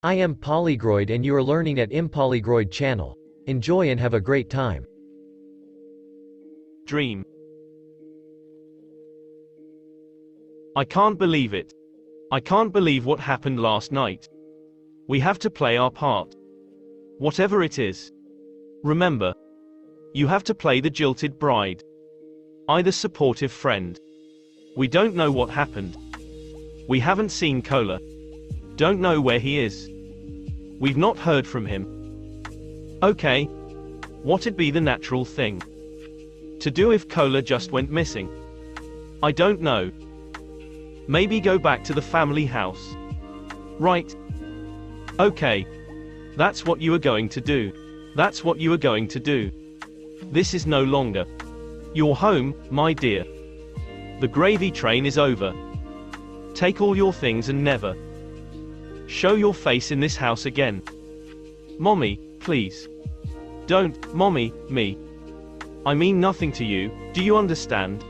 I am Polygroid and you are learning at Impolygroid channel. Enjoy and have a great time. Dream. I can't believe it. I can't believe what happened last night. We have to play our part. Whatever it is. Remember. You have to play the jilted bride. I the supportive friend. We don't know what happened. We haven't seen Kola. Don't know where he is. We've not heard from him. Okay. What'd be the natural thing to do if Kola just went missing? I don't know. Maybe go back to the family house. Right. Okay. That's what you are going to do. That's what you are going to do. This is no longer your home, my dear. The gravy train is over. Take all your things and never show your face in this house again. Mommy, please. Don't, Mommy, me. I mean nothing to you, do you understand?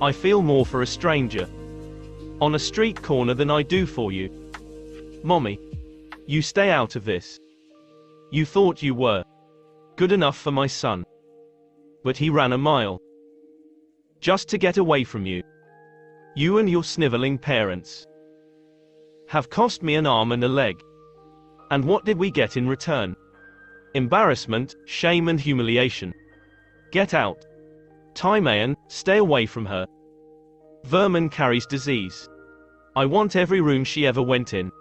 I feel more for a stranger on a street corner than I do for you. Mommy. You stay out of this. You thought you were good enough for my son. But he ran a mile just to get away from you. You and your sniveling parents have cost me an arm and a leg. And what did we get in return? Embarrassment, shame and humiliation. Get out. Timaean, stay away from her. Vermin carries disease. I want every room she ever went in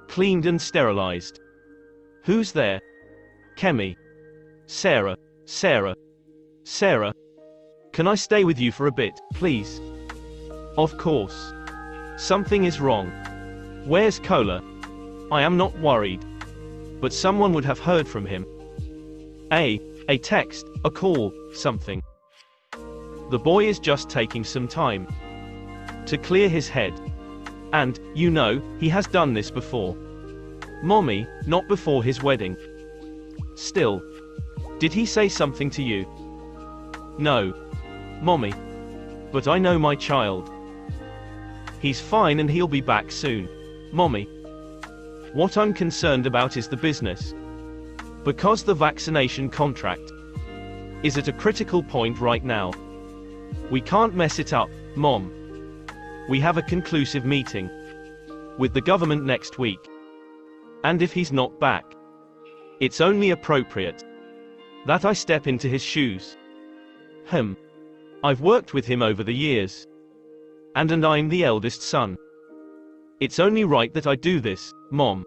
cleaned and sterilized. Who's there? Kemi. Sarah. Sarah. Sarah. Can I stay with you for a bit, please? Of course. Something is wrong. Where's Kola? I am not worried. But someone would have heard from him. A text, a call, something. The boy is just taking some time to clear his head. And, you know, he has done this before. Mommy, not before his wedding. Still. Did he say something to you? No. Mommy. But I know my child. He's fine and he'll be back soon. Mommy. What I'm concerned about is the business. Because the vaccination contract is at a critical point right now. We can't mess it up, Mom. We have a conclusive meeting with the government next week. And if he's not back, it's only appropriate that I step into his shoes. I've worked with him over the years. And I'm the eldest son. It's only right that I do this, Mom.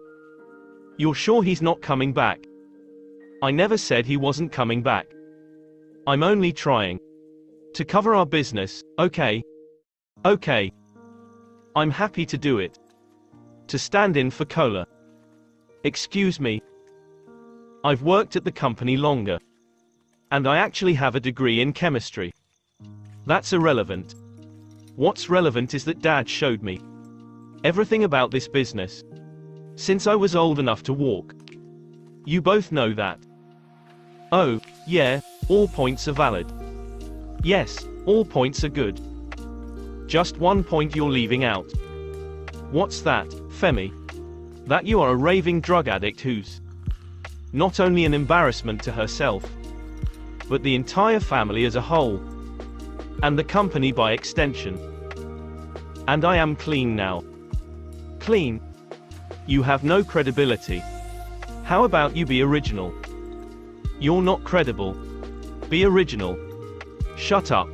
You're sure he's not coming back? I never said he wasn't coming back. I'm only trying to cover our business, okay? Okay. I'm happy to do it. To stand in for Kola. Excuse me. I've worked at the company longer. And I actually have a degree in chemistry. That's irrelevant. What's relevant is that Dad showed me everything about this business since I was old enough to walk. You both know that. Oh, yeah, all points are valid. Yes, all points are good. Just one point you're leaving out. What's that, Femi? That you are a raving drug addict who's not only an embarrassment to herself, but the entire family as a whole. And the company by extension. And I am clean now. Clean? You have no credibility. How about you be original? You're not credible. Be original. Shut up.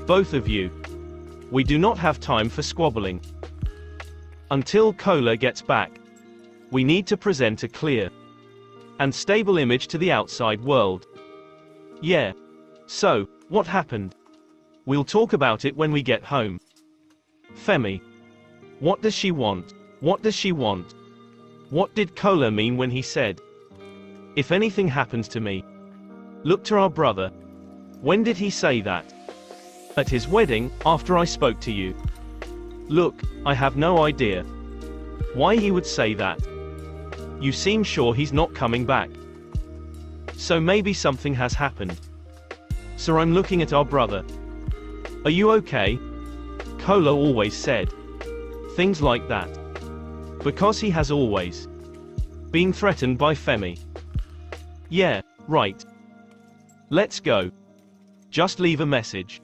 Both of you. We do not have time for squabbling. Until Kola gets back, we need to present a clear and stable image to the outside world. Yeah. So, what happened? We'll talk about it when we get home. Femi. What does she want? What does she want? What did Kola mean when he said, if anything happens to me? Look to our brother. When did he say that? At his wedding, after I spoke to you. Look, I have no idea why he would say that. You seem sure he's not coming back. So maybe something has happened. So I'm looking at our brother. Are you okay? Kola always said things like that. Because he has always been threatened by Femi. Yeah, right. Let's go. Just leave a message.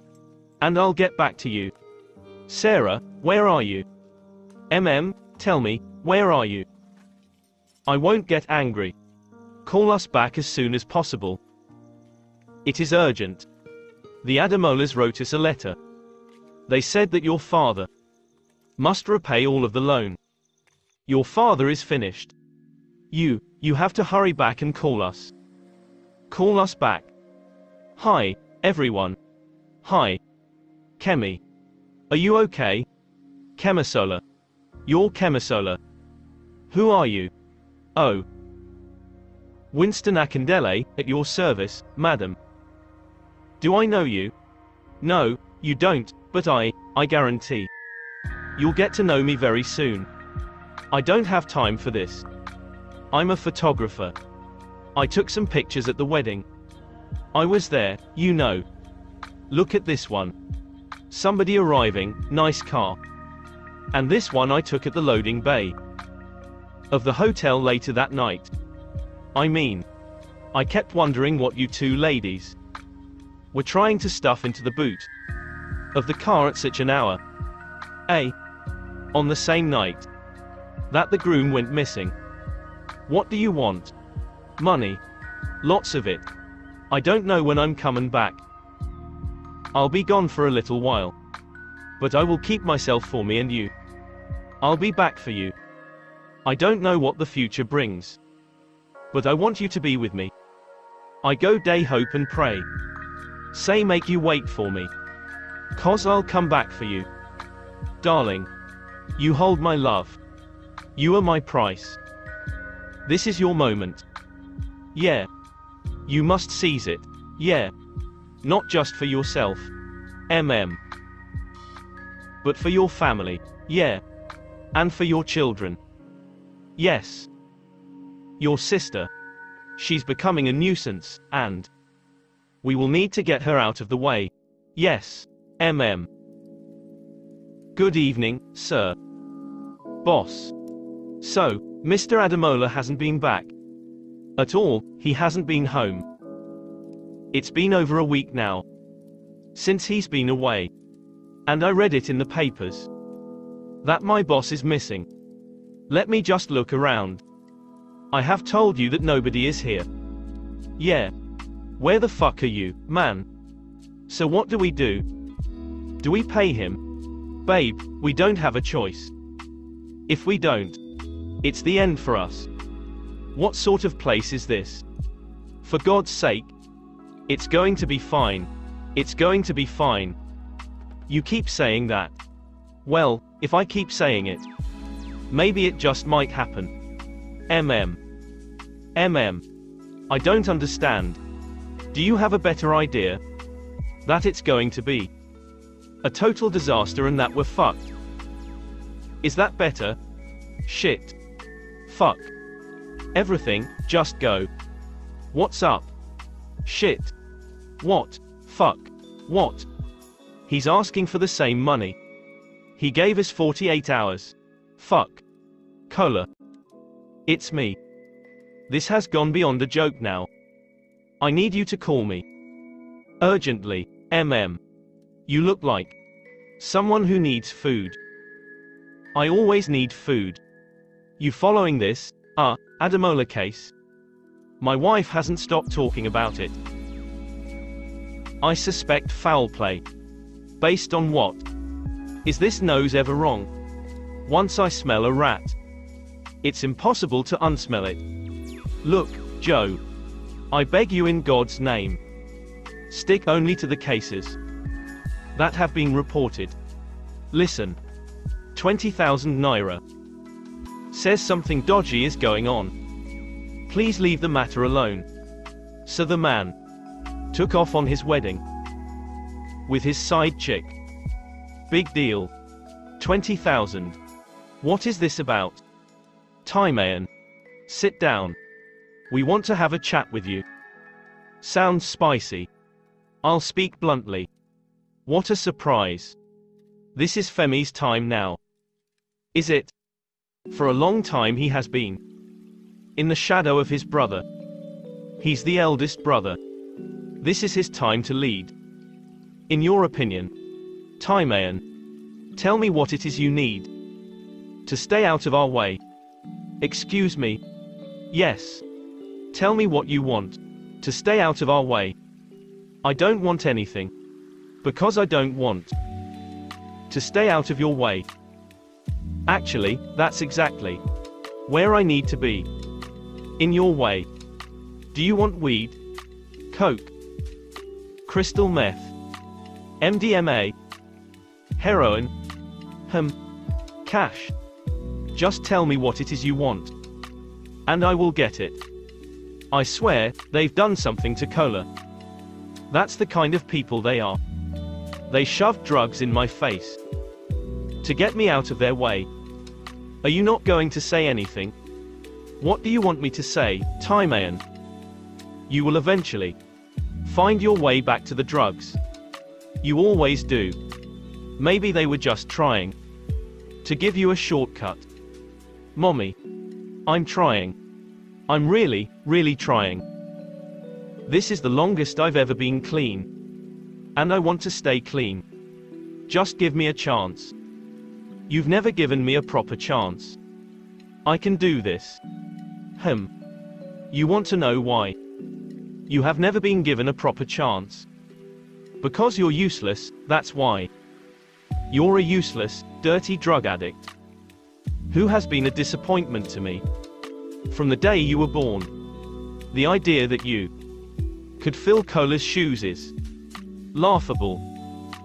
And I'll get back to you. Sarah, where are you? Tell me, where are you? I won't get angry. Call us back as soon as possible. It is urgent. The Ademolas wrote us a letter. They said that your father must repay all of the loan. Your father is finished. You have to hurry back and call us. Call us back. Hi, everyone. Hi. Kemi. Are you okay? Kemisola. You're Kemisola. Who are you? Oh. Winston Akindele, at your service, madam. Do I know you? No, you don't, but I guarantee. You'll get to know me very soon. I don't have time for this. I'm a photographer. I took some pictures at the wedding. I was there, you know. Look at this one. Somebody arriving, nice car. And this one I took at the loading bay of the hotel later that night. I mean, I kept wondering what you two ladies were trying to stuff into the boot of the car at such an hour. On the same night that the groom went missing. What do you want? Money. Lots of it. I don't know when I'm coming back. I'll be gone for a little while. But I will keep myself for me and you. I'll be back for you. I don't know what the future brings. But I want you to be with me. I go day hope and pray. Say make you wait for me. 'Cause I'll come back for you. Darling. You hold my love. You are my price. This is your moment. Yeah. You must seize it. Yeah. Not just for yourself. But for your family. Yeah. And for your children. Yes. Your sister. She's becoming a nuisance, and we will need to get her out of the way. Yes. Good evening, sir. Boss. So, Mr. Ademola hasn't been back. At all, he hasn't been home. It's been over a week now since he's been away. And I read it in the papers that my boss is missing. Let me just look around. I have told you that nobody is here. Yeah. Where the fuck are you, man? So what do we do? Do we pay him? Babe, we don't have a choice. If we don't, it's the end for us. What sort of place is this? For God's sake. It's going to be fine. It's going to be fine. You keep saying that. Well, if I keep saying it, maybe it just might happen. I don't understand. Do you have a better idea? That it's going to be a total disaster and that we're fucked. Is that better? Shit. Fuck. Everything, just go. What's up? Shit. What? Fuck. What? He's asking for the same money. He gave us 48 hours. Fuck. Cola. It's me. This has gone beyond a joke now. I need you to call me. Urgently. You look like someone who needs food. I always need food. You following this, Ademola case? My wife hasn't stopped talking about it. I suspect foul play. Based on what? Is this nose ever wrong? Once I smell a rat, it's impossible to unsmell it. Look, Joe. I beg you in God's name. Stick only to the cases that have been reported. Listen. 20,000 naira. Says something dodgy is going on. Please leave the matter alone. So the man took off on his wedding with his side chick. Big deal. 20,000. What is this about? Timayan. Sit down. We want to have a chat with you. Sounds spicy. I'll speak bluntly. What a surprise. This is Femi's time now. Is it? For a long time he has been in the shadow of his brother. He's the eldest brother. This is his time to lead. In your opinion, Timaean, tell me what it is you need to stay out of our way. Excuse me? Yes. Tell me what you want to stay out of our way. I don't want anything. Because I don't want to stay out of your way. Actually, that's exactly where I need to be. In your way. Do you want weed? Coke? Crystal meth? MDMA? Heroin? Cash? Just tell me what it is you want. And I will get it. I swear, they've done something to Cola. That's the kind of people they are. They shoved drugs in my face to get me out of their way. Are you not going to say anything? What do you want me to say, Timaean? You will eventually find your way back to the drugs. You always do. Maybe they were just trying to give you a shortcut. Mommy, I'm trying. I'm really, really trying. This is the longest I've ever been clean. And I want to stay clean. Just give me a chance. You've never given me a proper chance. I can do this. You want to know why? You have never been given a proper chance. Because you're useless, that's why. You're a useless, dirty drug addict. Who has been a disappointment to me. From the day you were born. The idea that you could fill Cola's shoes is laughable.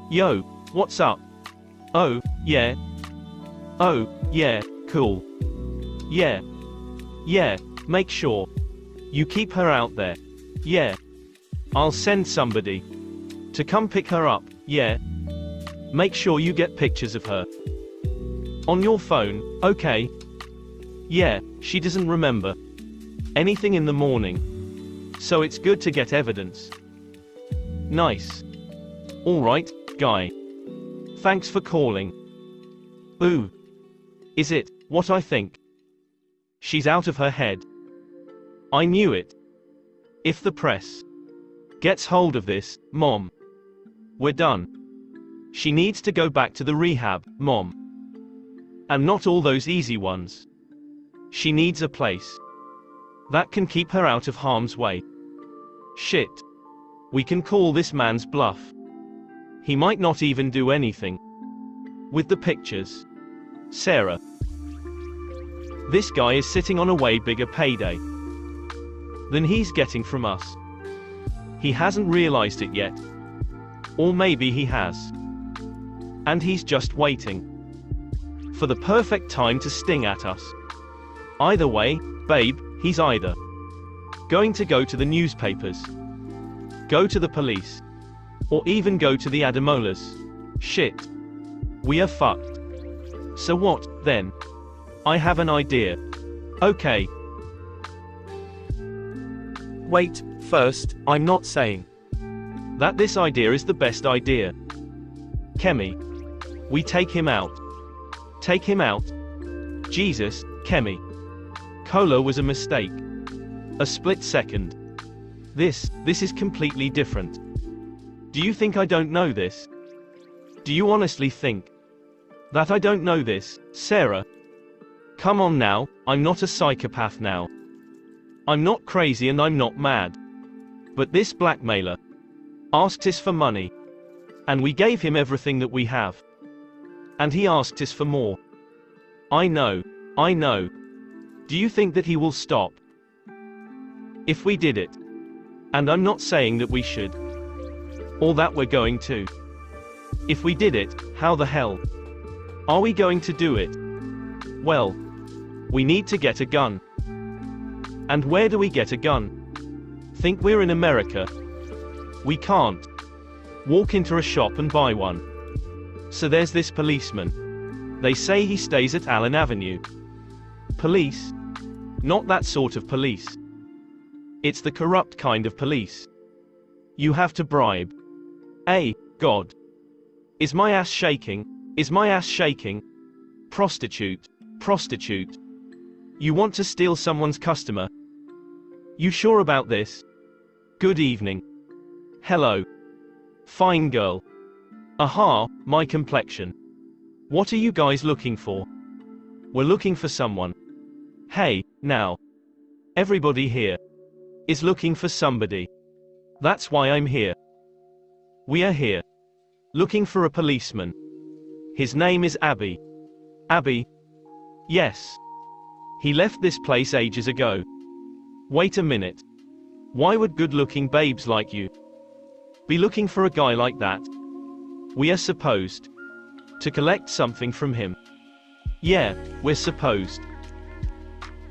Yo, what's up? Oh, yeah. Oh, yeah, cool. Yeah. Yeah, make sure you keep her out there. Yeah. I'll send somebody to come pick her up. Yeah. Make sure you get pictures of her on your phone, okay? Yeah, she doesn't remember anything in the morning. So it's good to get evidence. Nice. Alright, guy. Thanks for calling. Ooh. Is it what I think? She's out of her head. I knew it. If the press gets hold of this, Mom, we're done. She needs to go back to the rehab, Mom. And not all those easy ones. She needs a place that can keep her out of harm's way. Shit. We can call this man's bluff. He might not even do anything with the pictures. Sarah. This guy is sitting on a way bigger payday than he's getting from us. He hasn't realized it yet. Or maybe he has. And he's just waiting for the perfect time to sting at us. Either way, babe, he's either going to go to the newspapers, go to the police, or even go to the Ademolas. Shit. We are fucked. So what, then? I have an idea. Okay. Wait, first, I'm not saying that this idea is the best idea. Kemi. We take him out. Take him out? Jesus, Kemi. Cola was a mistake. A split second. This is completely different. Do you think I don't know this? Do you honestly think that I don't know this, Sarah? Come on now, I'm not a psychopath now. I'm not crazy and I'm not mad. But this blackmailer asked us for money. And we gave him everything that we have. And he asked us for more. I know. Do you think that he will stop if we did it? And I'm not saying that we should. Or that we're going to. If we did it, how the hell are we going to do it? Well, we need to get a gun. And where do we get a gun? Think we're in America? We can't walk into a shop and buy one. So there's this policeman. They say he stays at Allen Avenue. Police? Not that sort of police. It's the corrupt kind of police. You have to bribe. God. Is my ass shaking? Is my ass shaking? Prostitute. Prostitute. You want to steal someone's customer? You sure about this? Good evening. Hello. Fine girl. Aha, my complexion. What are you guys looking for? We're looking for someone. Hey, now. Everybody here is looking for somebody. That's why I'm here. We are here looking for a policeman. His name is Abby. Abby? Yes. He left this place ages ago. Wait a minute. Why would good-looking babes like you be looking for a guy like that? We are supposed to collect something from him. Yeah, we're supposed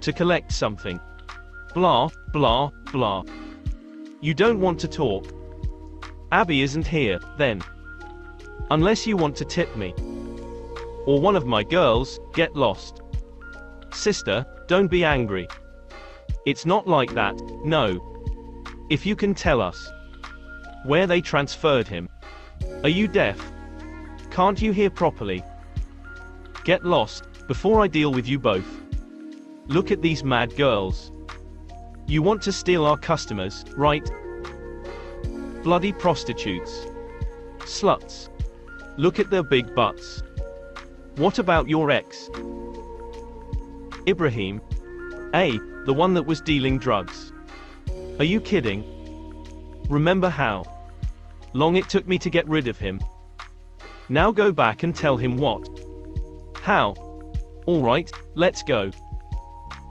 to collect something. Blah, blah, blah. You don't want to talk. Abby isn't here, then. Unless you want to tip me. Or one of my girls, get lost. Sister, don't be angry. It's not like that, no. If you can tell us where they transferred him. Are you deaf? Can't you hear properly? Get lost, before I deal with you both. Look at these mad girls. You want to steal our customers, right? Bloody prostitutes. Sluts. Look at their big butts. What about your ex? Ibrahim? The one that was dealing drugs. Are you kidding? Remember how long it took me to get rid of him? Now go back and tell him what? How? Alright, let's go.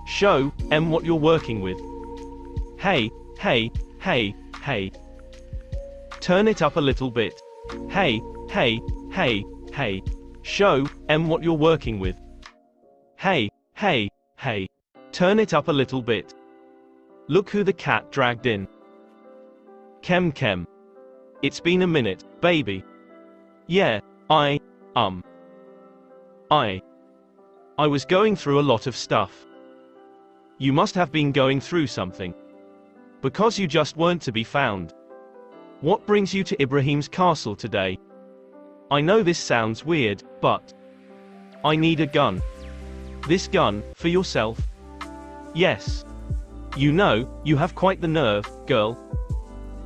Show em what you're working with. Hey, hey, hey, hey. Turn it up a little bit. Hey, hey, hey, hey. Show em what you're working with. Hey, hey, hey. Turn it up a little bit. Look who the cat dragged in. Kem Kem. It's been a minute, baby. Yeah, I was going through a lot of stuff. You must have been going through something. Because you just weren't to be found. What brings you to Ibrahim's castle today? I know this sounds weird, but I need a gun. This gun, for yourself? Yes. You know, you have quite the nerve, girl.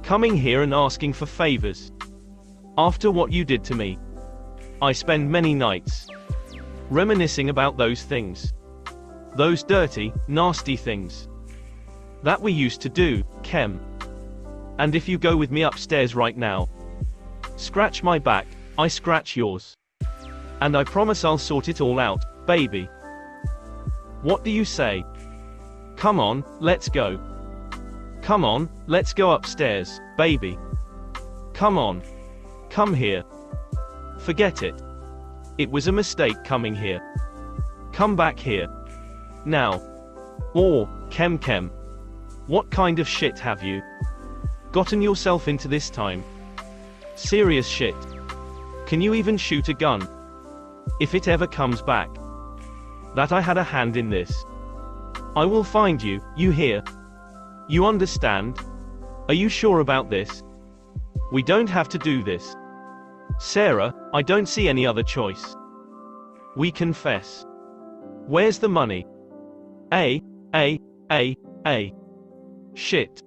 Coming here and asking for favors. After what you did to me. I spend many nights reminiscing about those things. Those dirty, nasty things that we used to do, Kem. And if you go with me upstairs right now, scratch my back, I scratch yours. And I promise I'll sort it all out, baby. What do you say? Come on, let's go. Come on, let's go upstairs, baby. Come on. Come here. Forget it. It was a mistake coming here. Come back here. Now. Or, Kem Kem. What kind of shit have you gotten yourself into this time? Serious shit. Can you even shoot a gun? If it ever comes back that I had a hand in this, I will find you, you hear? You understand? Are you sure about this? We don't have to do this. Sarah, I don't see any other choice. We confess. Where's the money? Shit.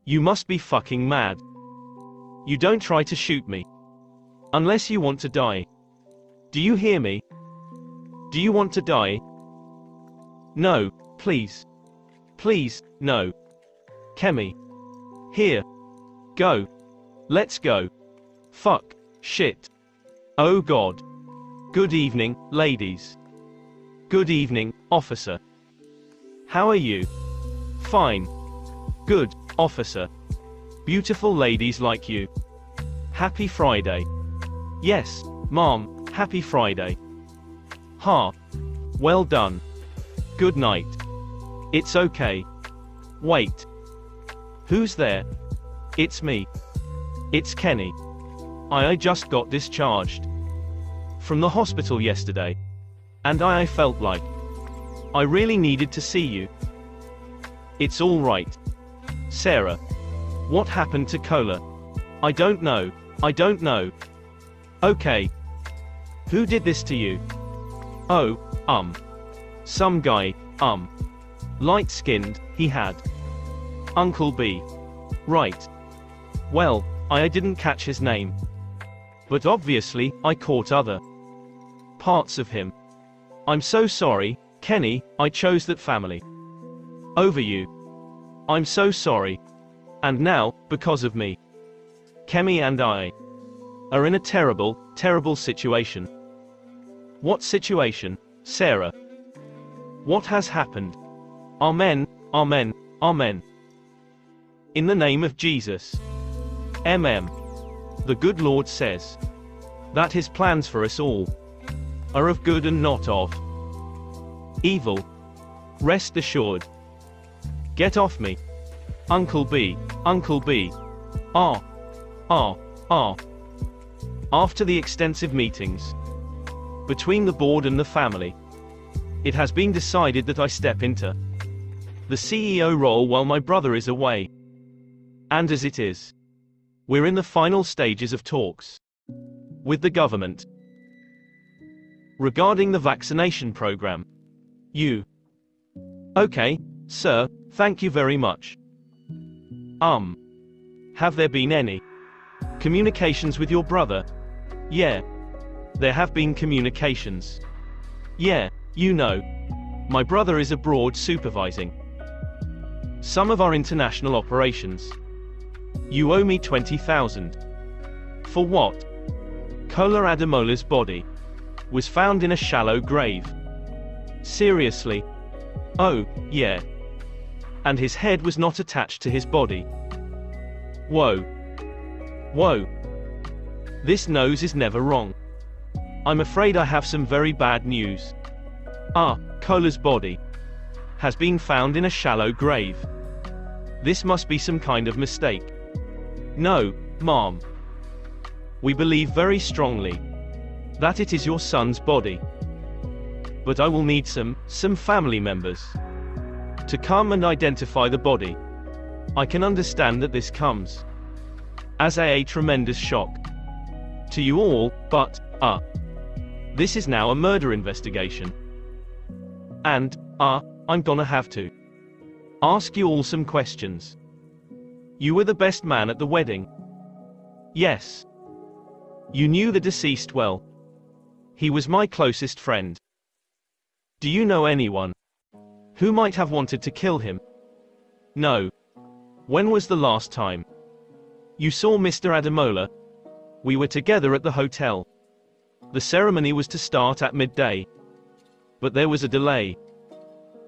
You must be fucking mad. You don't try to shoot me. Unless you want to die. Do you hear me? Do you want to die? No, please. Please, no. Kemi. Here. Go. Let's go. Fuck. Shit. Oh God. Good evening, ladies. Good evening, officer. How are you? Fine. Good, officer. Beautiful ladies like you. Happy Friday. Yes, Mom, happy Friday. Ha. Well done. Good night. It's okay. Wait. Who's there? It's me. It's Kenny. I just got discharged from the hospital yesterday. And I felt like I really needed to see you. It's all right. Sarah. What happened to Cola? I don't know. I don't know. Okay. Who did this to you? Oh, Some guy, light-skinned, he had. Uncle B. Right. Well, I didn't catch his name. But obviously, I caught other parts of him. I'm so sorry, Kenny, I chose that family over you. I'm so sorry. And now, because of me, Kemi and I are in a terrible, terrible situation. What situation, Sarah? What has happened? Amen, amen, amen. In the name of Jesus. The good Lord says that his plans for us all are of good and not of evil. Rest assured. Get off me. Uncle B, Uncle B. After the extensive meetings between the board and the family, it has been decided that I step into the CEO role while my brother is away. And as it is, we're in the final stages of talks with the government regarding the vaccination program. Okay, sir, thank you very much. Have there been any communications with your brother? Yeah. There have been communications. Yeah, you know. My brother is abroad supervising some of our international operations. You owe me 20,000. For what? Kola Adamola's body was found in a shallow grave. Seriously? Oh, yeah. And his head was not attached to his body. Whoa. Whoa. This nose is never wrong. I'm afraid I have some very bad news. Kola's body has been found in a shallow grave. This must be some kind of mistake. No, Mom. We believe very strongly that it is your son's body. But I will need some family members to come and identify the body. I can understand that this comes as a tremendous shock to you all, but, this is now a murder investigation. And, I'm gonna have to ask you all some questions. You were the best man at the wedding. Yes. You knew the deceased well. He was my closest friend. Do you know anyone who might have wanted to kill him? No. When was the last time you saw Mr. Adamola? We were together at the hotel. The ceremony was to start at midday. But there was a delay.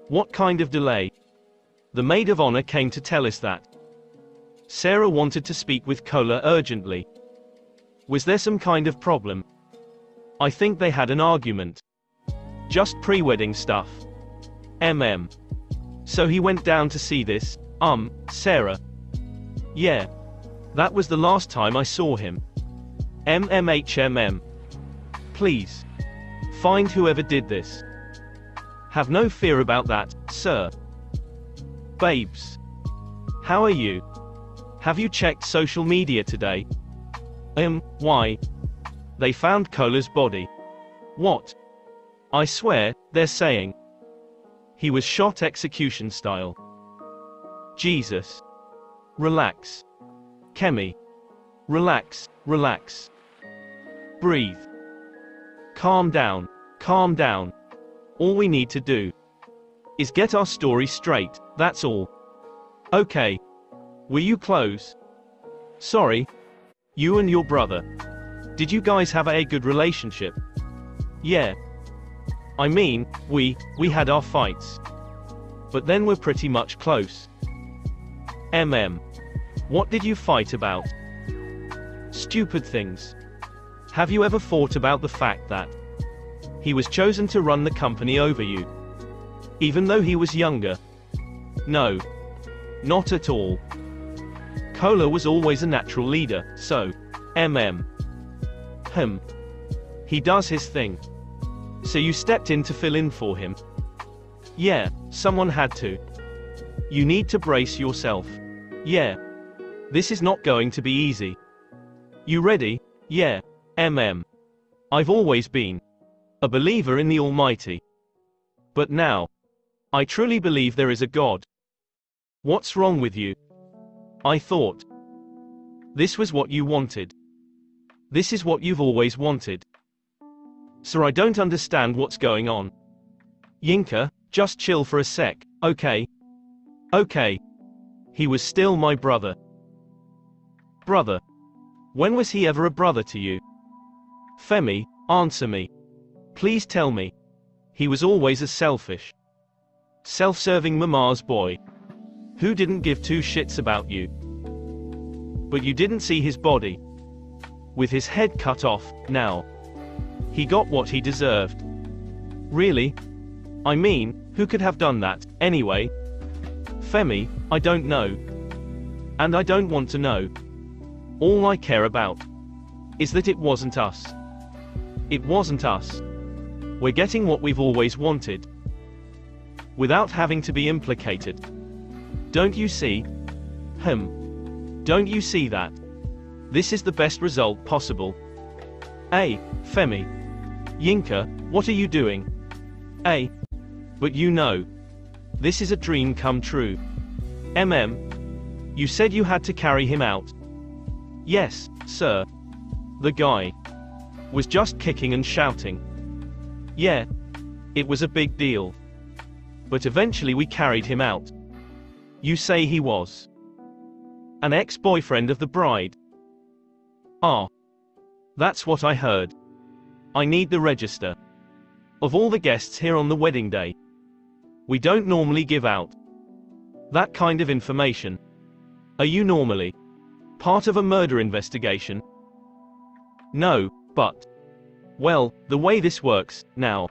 What kind of delay? The maid of honor came to tell us that Sarah wanted to speak with Kola urgently. Was there some kind of problem? I think they had an argument. Just pre-wedding stuff. So he went down to see this, Sarah. Yeah. That was the last time I saw him. Please. Find whoever did this. Have no fear about that, sir. Babes. How are you? Have you checked social media today? Why? They found Kola's body. What? I swear, they're saying he was shot execution style. Jesus. Relax. Kemi. Relax, relax. Breathe. Calm down, calm down. All we need to do is get our story straight, that's all. Okay. Will you close? Sorry. You and your brother. Did you guys have a good relationship? Yeah. I mean, we had our fights. But then we're pretty much close. What did you fight about? Stupid things. Have you ever thought about the fact that he was chosen to run the company over you? Even though he was younger? No. Not at all. Kola was always a natural leader, so, he does his thing. So you stepped in to fill in for him? Yeah, someone had to. You need to brace yourself. Yeah. This is not going to be easy. You ready? Yeah. I've always been a believer in the Almighty. But now, I truly believe there is a God. What's wrong with you? I thought. This was what you wanted. This is what you've always wanted. Sir, I don't understand what's going on. Yinka, just chill for a sec, okay? Okay. He was still my brother. Brother. When was he ever a brother to you? Femi, answer me. Please tell me. He was always a selfish, self-serving mama's boy, who didn't give two shits about you. But you didn't see his body, with his head cut off. Now, he got what he deserved. Really? I mean, who could have done that, anyway? Femi, I don't know. And I don't want to know. All I care about is that it wasn't us. It wasn't us. We're getting what we've always wanted, without having to be implicated. Don't you see? Don't you see that? This is the best result possible. Hey, Femi. Yinka, what are you doing? Hey. But you know, this is a dream come true. You said you had to carry him out. Yes, sir. The guy was just kicking and shouting. Yeah, it was a big deal. But eventually we carried him out. You say he was an ex-boyfriend of the bride? Ah. That's what I heard. I need the register of all the guests here on the wedding day. We don't normally give out that kind of information. Are you normally part of a murder investigation? No, but, well, the way this works, now,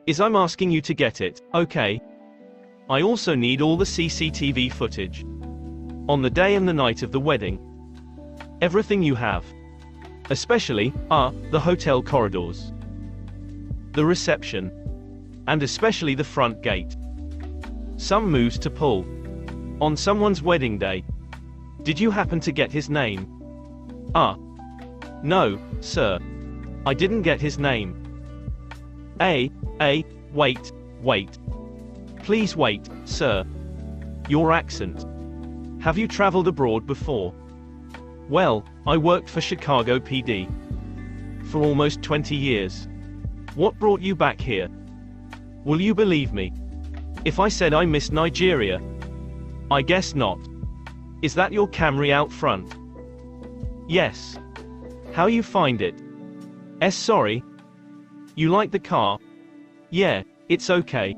is I'm asking you to get it, okay? I also need all the CCTV footage on the day and the night of the wedding. Everything you have. Especially, the hotel corridors, the reception, and especially the front gate. Some moves to pull on someone's wedding day. Did you happen to get his name? No, sir. I didn't get his name. Wait. Please wait, sir. Your accent. Have you traveled abroad before? Well, I worked for Chicago PD for almost 20 years. What brought you back here? Will you believe me if I said I miss Nigeria? I guess not. Is that your Camry out front? Yes. How you find it? Sorry. You like the car? Yeah, it's okay.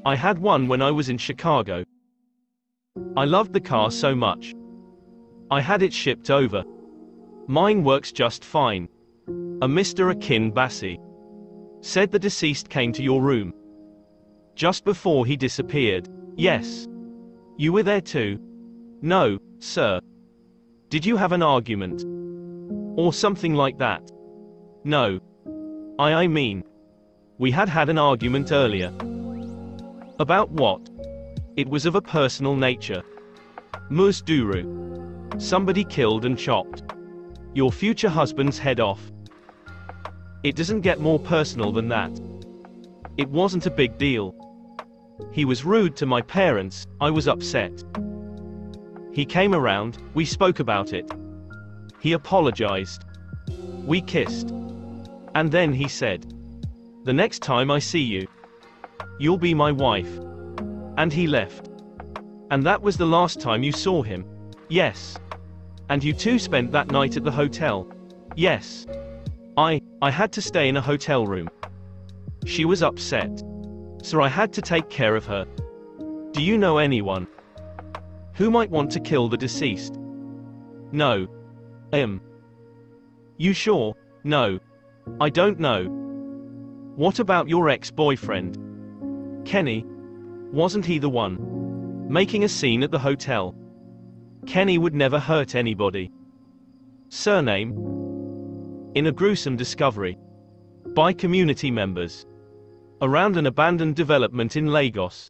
I had one when I was in Chicago. I loved the car so much. I had it shipped over. Mine works just fine. A Mr. Akin Bassi said the deceased came to your room just before he disappeared. Yes. You were there too? No, sir. Did you have an argument? Or something like that? No. I mean, we had an argument earlier. About what? It was of a personal nature. Muzduru. Somebody killed and chopped your future husband's head off. It doesn't get more personal than that. It wasn't a big deal. He was rude to my parents, I was upset. He came around, we spoke about it. He apologized. We kissed. And then he said, "The next time I see you, you'll be my wife." And he left. And that was the last time you saw him? Yes. And you two spent that night at the hotel? Yes. I had to stay in a hotel room. She was upset. So I had to take care of her. Do you know anyone who might want to kill the deceased? No. You sure? No. I don't know. What about your ex-boyfriend? Kenny? Wasn't he the one making a scene at the hotel? Kenny would never hurt anybody. Surname? In a gruesome discovery by community members around an abandoned development in Lagos.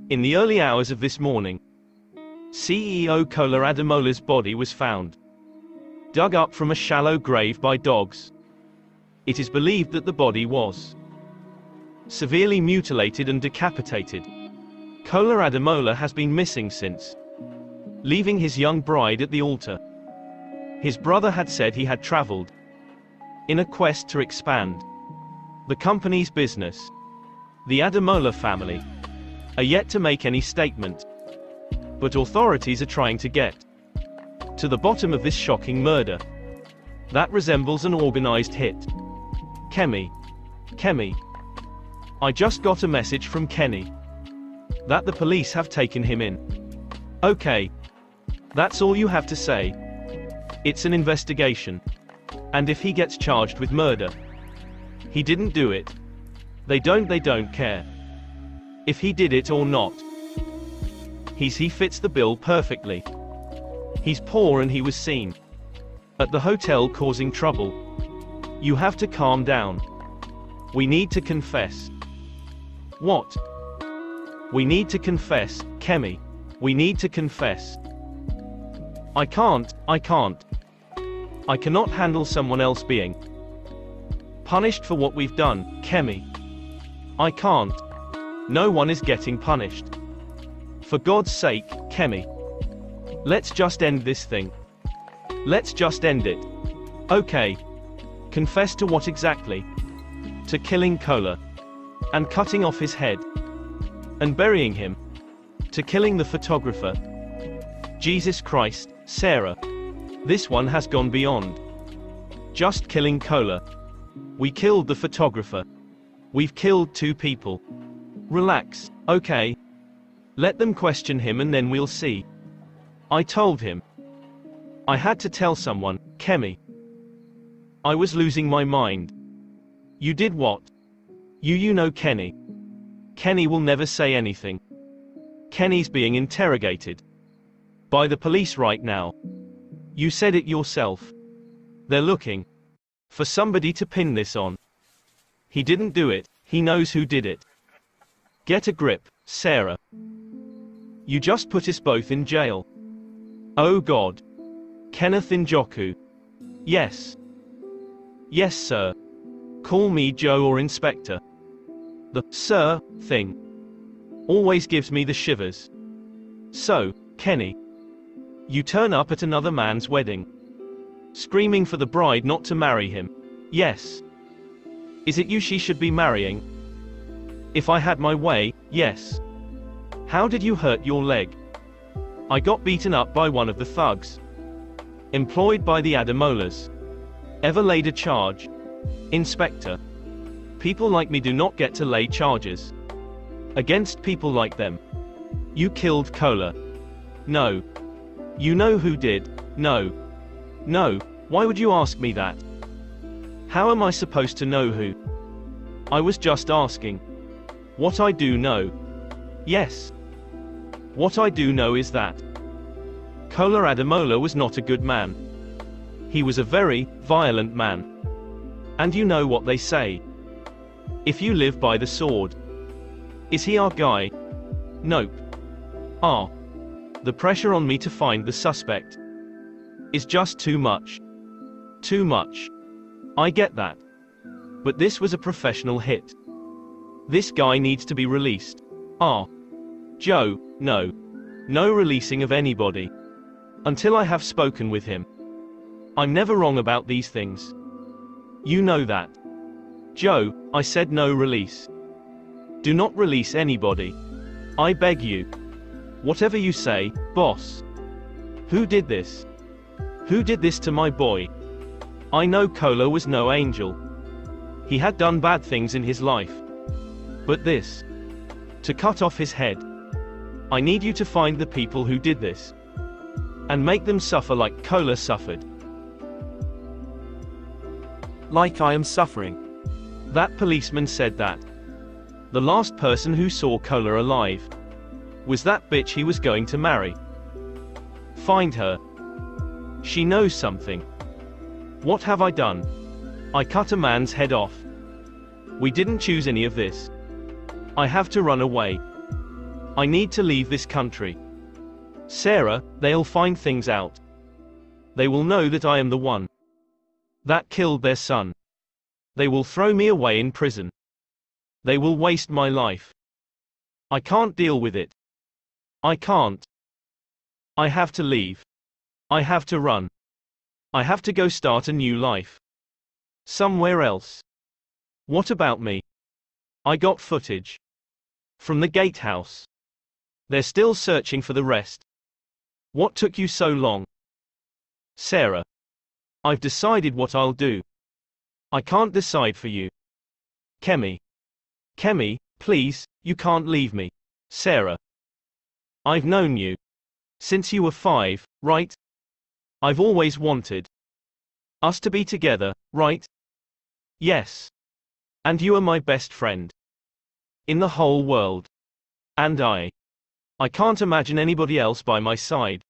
In the early hours of this morning, CEO Kola Ademola's body was found, dug up from a shallow grave by dogs. It is believed that the body was severely mutilated and decapitated. Kola Ademola has been missing since, leaving his young bride at the altar. His brother had said he had traveled in a quest to expand the company's business. The Ademola family are yet to make any statement, but authorities are trying to get to the bottom of this shocking murder that resembles an organized hit. Kemi, I just got a message from Kenny that the police have taken him in. Okay, that's all you have to say? It's an investigation, and if he gets charged with murder, he didn't do it. They don't care if he did it or not. He fits the bill perfectly. He's poor and he was seen at the hotel causing trouble. You have to calm down. We need to confess. What? We need to confess, Kemi. We need to confess. I can't. I cannot handle someone else being punished for what we've done, Kemi. I can't. No one is getting punished. For God's sake, Kemi. Let's just end this thing. Let's just end it. Okay. Confess to what exactly? To killing Kola and cutting off his head and burying him. To killing the photographer. Jesus Christ, Sarah. This one has gone beyond just killing Kola. We killed the photographer. We've killed 2 people. Relax, okay? Let them question him and then we'll see. I told him. I had to tell someone, Kemi. I was losing my mind. You did what? You know Kenny. Kenny will never say anything. Kenny's being interrogated by the police right now. You said it yourself. They're looking for somebody to pin this on. He didn't do it, he knows who did it. Get a grip, Sarah. You just put us both in jail. Oh God. Kenneth Njoku. Yes. Yes, sir. Call me Joe or Inspector. The sir thing always gives me the shivers. So, Kenny, you turn up at another man's wedding, screaming for the bride not to marry him. Yes. Is it you she should be marrying? If I had my way, yes. How did you hurt your leg? I got beaten up by one of the thugs employed by the Ademolas. Ever laid a charge? Inspector. People like me do not get to lay charges against people like them. You killed Kola. No. You know who did? No. No, why would you ask me that? How am I supposed to know who? I was just asking. What I do know. Yes. What I do know is that Kola Ademola was not a good man. He was a very violent man. And you know what they say. If you live by the sword. Is he our guy? Nope. The pressure on me to find the suspect is just too much. Too much. I get that. But this was a professional hit. This guy needs to be released. Joe, no. No releasing of anybody until I have spoken with him. I'm never wrong about these things. You know that. Joe, I said no release. Do not release anybody. I beg you. Whatever you say, boss. Who did this? Who did this to my boy? I know Kola was no angel. He had done bad things in his life. But this. To cut off his head. I need you to find the people who did this. And make them suffer like Kola suffered. Like I am suffering. That policeman said that. The last person who saw Kola alive was that bitch he was going to marry. Find her. She knows something. What have I done? I cut a man's head off. We didn't choose any of this. I have to run away. I need to leave this country. Sarah, they'll find things out. They will know that I am the one that killed their son. They will throw me away in prison. They will waste my life. I can't deal with it. I can't. I have to leave. I have to run. I have to go start a new life. Somewhere else. What about me? I got footage. From the gatehouse. They're still searching for the rest. What took you so long? Sarah. I've decided what I'll do. I can't decide for you. Kemi. Kemi, please, you can't leave me. Sarah. I've known you. Since you were 5, right? I've always wanted us to be together, right? Yes. And you are my best friend in the whole world. And I can't imagine anybody else by my side.